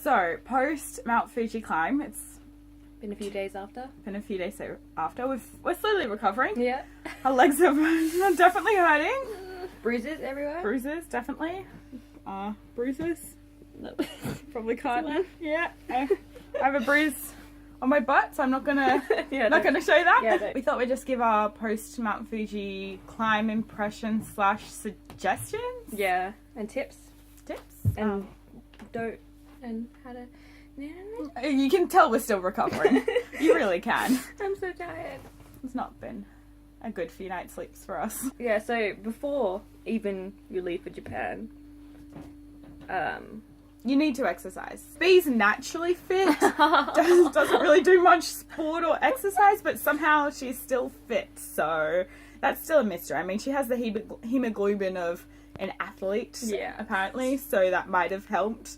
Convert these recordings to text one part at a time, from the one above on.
So, post Mount Fuji Climb, it's Been a few days after. been a few days after. We're slowly recovering. Yeah. Our legs are definitely hurting. Bruises everywhere. Bruises, definitely. Bruises. No. Probably can't. Yeah. I have a bruise on my butt, so I'm not gonna gonna show that. Yeah, we thought we'd just give our post Mount Fuji climb impression / suggestions. Yeah, and tips and Um, and how to. you can tell we're still recovering. You really can. I'm so tired. It's not been a good few night sleeps for us. Yeah, so before even you leave for Japan, You need to exercise. Bee's naturally fit. Doesn't really do much sport or exercise, but somehow she's still fit. So that's still a mystery. I mean, she has the hemoglobin of an athlete, apparently, so that might have helped.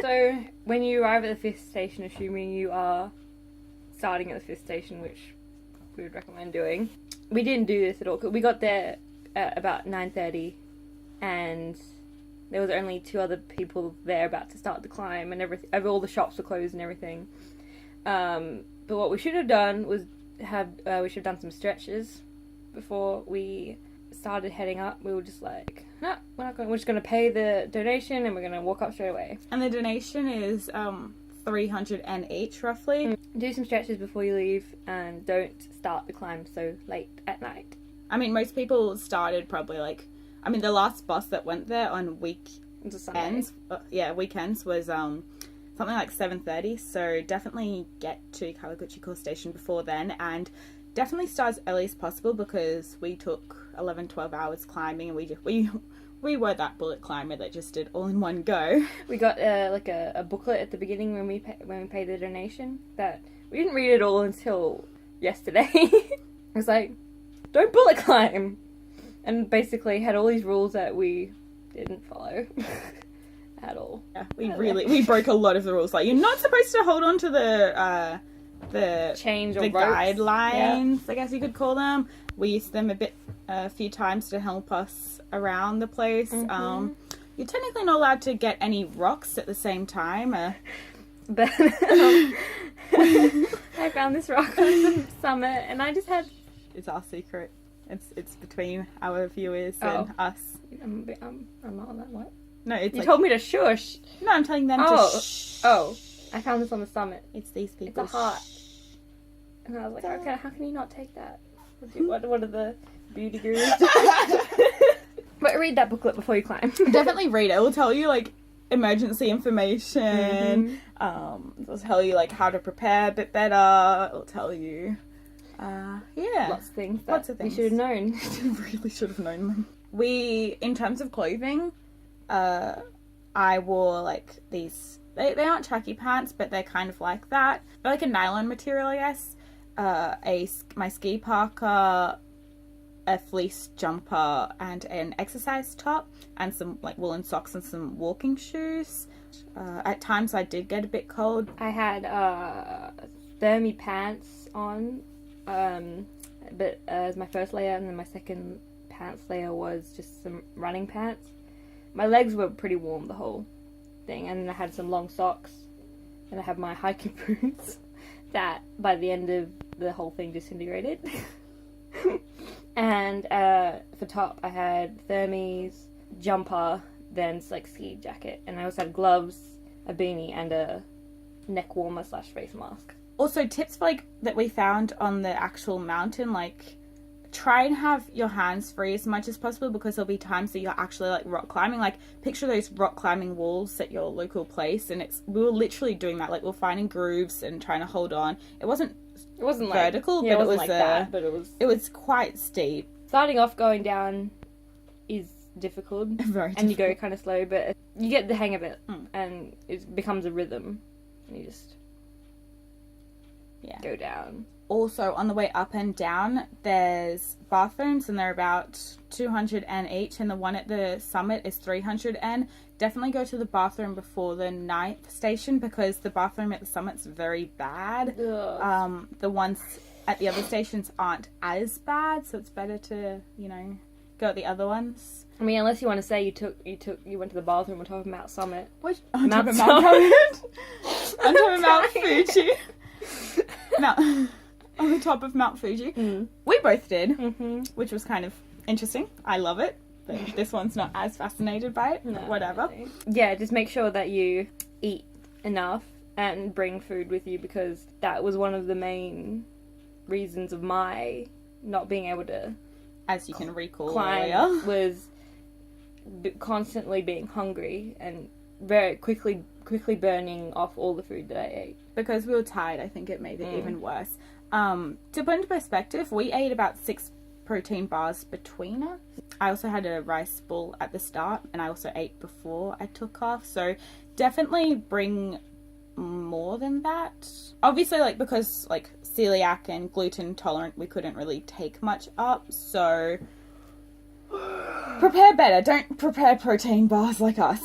so when you arrive at the fifth station, assuming you are starting at the fifth station, which we would recommend doing, we didn't do this at all. We got there at about 9:30, and there was only 2 other people there about to start the climb, and everything. All the shops were closed and everything. But what we should have done was we should have done some stretches before we started heading up. We were just like, no, we're not going. We're just going to pay the donation and we're going to walk up straight away. And the donation is 300 Yen each, roughly. Do some stretches before you leave, and don't start the climb so late at night. I mean, most people started probably the last bus that went there on It's a Sunday. weekends was something like 7:30. So definitely get to Kawaguchiko Station before then, and definitely start as early as possible, because we took 11-12 hours climbing, and we were that bullet climber that just did all in one go. We got a booklet at the beginning when we paid the donation that we didn't read it all until yesterday. It was like, don't bullet climb, and basically had all these rules that we didn't follow at all. Yeah, we broke a lot of the rules. Like, you're not supposed to hold on to the change or the ropes. guidelines, I guess you could call them. We used them a few times to help us around the place. Mm-hmm. You're technically not allowed to get any rocks at the same time. But I found this rock on the summit, and I just had. It's our secret. It's between our viewers and us. I'm not on that. What? No, it's you told me to shush. No, I'm telling them to shh. Oh, I found this on the summit. It's these people. It's a heart. And I was like, okay, how can you not take that? What are the beauty gurus? But read that booklet before you climb. Definitely read it. It will tell you emergency information. It'll tell you how to prepare a bit better. It'll tell you lots of things we should have known. Really should have known them. In terms of clothing, I wore these, they aren't tracky pants, but they're kind of like that. They're like a nylon material, I guess. My ski parka, a fleece jumper, and an exercise top, and some woolen socks and some walking shoes. At times I did get a bit cold. I had thermy pants on, but as my first layer, and then my second pants layer was just some running pants. My legs were pretty warm the whole thing, and then I had some long socks, and I have my hiking boots that by the end of the whole thing disintegrated. And for top I had thermies, jumper, then ski jacket, and I also had gloves, a beanie, and a neck warmer / face mask. Also, tips that we found on the actual mountain, try and have your hands free as much as possible, because there'll be times that you're actually rock climbing. Picture those rock climbing walls at your local place, and we were literally doing that. We're finding grooves and trying to hold on. It wasn't vertical, but it was that, but it was quite steep. Starting off going down is difficult. Very difficult. And you go kind of slow, but you get the hang of it, and it becomes a rhythm, and you just go down. Also, on the way up and down, there's bathrooms, and they're about 200 Yen each, and the one at the summit is 300 Yen. Definitely go to the bathroom before the 9th station, because the bathroom at the summit's very bad. The ones at the other stations aren't as bad, so it's better to, go at the other ones. I mean, unless you want to say you went to the bathroom on top of Mount Summit. Which on top Mount of Mount Summit. On top of Mount Sorry. Fuji. On the top of Mount Fuji. Mm. We both did, Mm-hmm. which was kind of interesting. I love it. But this one's not as fascinated by it. No, Whatever. really. Yeah, just make sure that you eat enough and bring food with you, because that was one of the main reasons of my not being able to As you can recall climb earlier. was constantly being hungry and very quickly burning off all the food that I ate. Because we were tired, I think it made it Mm. even worse. To put into perspective, we ate about 6 protein bars between us. I also had a rice bowl at the start, and I also ate before I took off. So definitely bring more than that. Obviously, like, because like celiac and gluten tolerant, we couldn't really take much up. So prepare better. Don't prepare protein bars like us.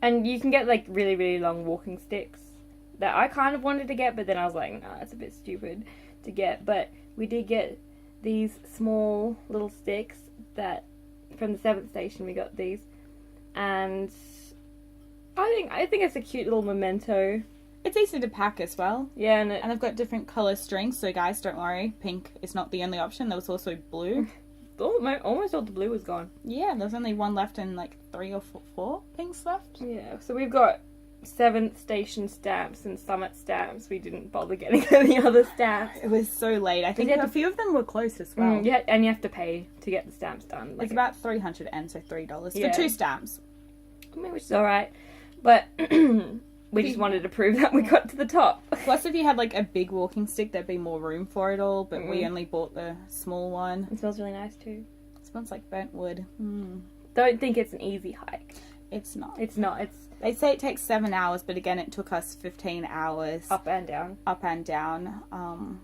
And you can get like really, really long walking sticks that I kind of wanted to get, but then I was like, nah, it's a bit stupid to get. But we did get these small little sticks that from the 7th station we got these, and I think it's a cute little memento. It's easy to pack as well. Yeah, and And they've got different colour strings, so guys, don't worry. Pink is not the only option. There was also blue. almost all the blue was gone. Yeah, there's only one left and like 3 or 4 pinks left. Yeah, so we've got 7th station stamps and Summit stamps. We didn't bother getting any other stamps. It was so late. I think you had a to- few of them were close as well. Yeah, and you have to pay to get the stamps done. It's about 300 N, so $3 Yeah. for 2 stamps. I mean, which is alright. But we just wanted to prove that we got to the top. Plus, if you had like a big walking stick, there'd be more room for it all. But we Mhm. only bought the small one. It smells really nice too. It smells like burnt wood. Mm. Don't think it's an easy hike. It's not. It's not. It's They say it takes 7 hours, but again, it took us 15 hours up and down. up and down.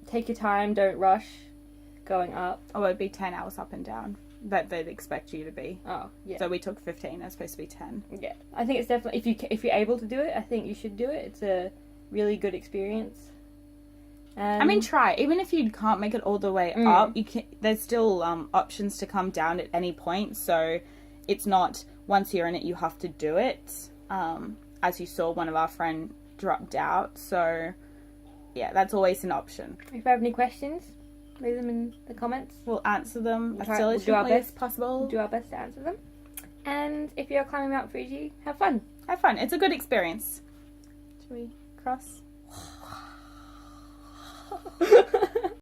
Take your time. Don't rush going up. Oh, it'd be 10 hours up and down. That they'd expect you to be. Oh, yeah. So we took 15. It's supposed to be 10. Yeah, I think it's definitely if you're able to do it, I think you should do it. It's a really good experience. I mean, try. Even if you can't make it all the way up, you can. There's still options to come down at any point. So it's not once you're in it, you have to do it. As you saw, one of our friend dropped out. So yeah, that's always an option. if you have any questions, leave them in the comments. We'll answer them We'll as do our diligently as best. possible. We'll do our best to answer them. And if you're climbing Mount Fuji, have fun. Have fun. It's a good experience. Should we cross?